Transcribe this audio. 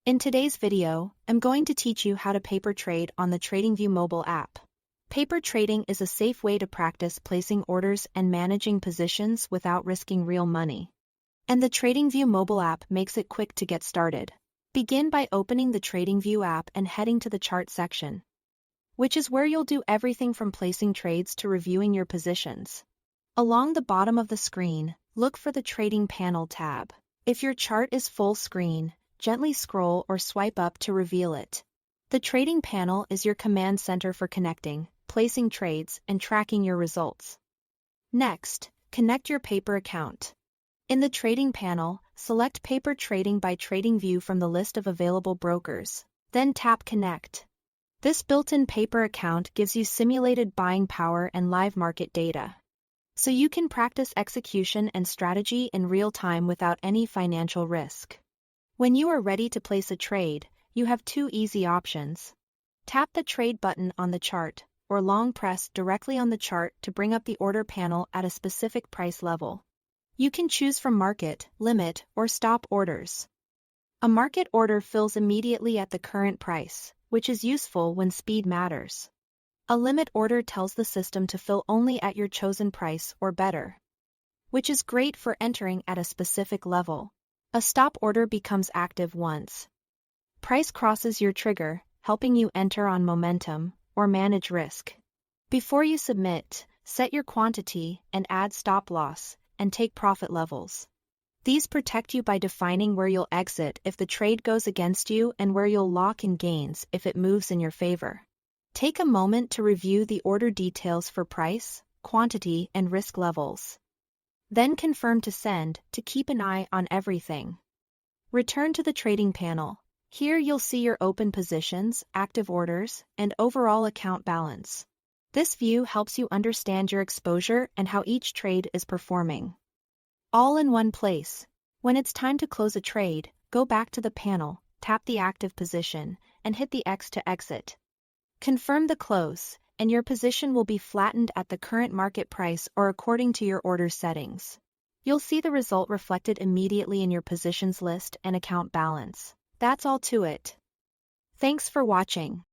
In today's video, I'm going to teach you how to paper trade on the Tradingview mobile app. Paper trading is a safe way to practice placing orders and managing positions without risking real money. And the Tradingview mobile app makes it quick to get started. Begin by opening the Tradingview app and heading to the chart section, which is where you'll do everything from placing trades to reviewing your positions. Along the bottom of the screen, look for the Trading Panel tab. If your chart is full screen, gently scroll or swipe up to reveal it. The Trading Panel is your command center for connecting, placing trades, and tracking your results. Next, connect your paper account. In the Trading Panel, select Paper Trading by Tradingview from the list of available brokers. Then tap Connect. This built-in paper account gives you simulated buying power and live market data, so you can practice execution and strategy in real time without any financial risk. When you are ready to place a trade, you have two easy options. Tap the Trade button on the chart, or long press directly on the chart to bring up the order panel at a specific price level. You can choose from market, limit, or stop orders. A market order fills immediately at the current price, which is useful when speed matters. A limit order tells the system to fill only at your chosen price or better, which is great for entering at a specific level. A stop order becomes active once price crosses your trigger, helping you enter on momentum or manage risk. Before you submit, set your quantity and add stop loss, and take profit levels. These protect you by defining where you'll exit if the trade goes against you and where you'll lock in gains if it moves in your favor. Take a moment to review the order details for price, quantity, and risk levels. Then confirm to send to keep an eye on everything. Return to the Trading Panel. Here you'll see your open positions, active orders, and overall account balance. This view helps you understand your exposure and how each trade is performing, all in one place. When it's time to close a trade, go back to the panel, tap the active position, and hit the X to exit. Confirm the close, and your position will be flattened at the current market price or according to your order settings. You'll see the result reflected immediately in your positions list and account balance. That's all to it. Thanks for watching.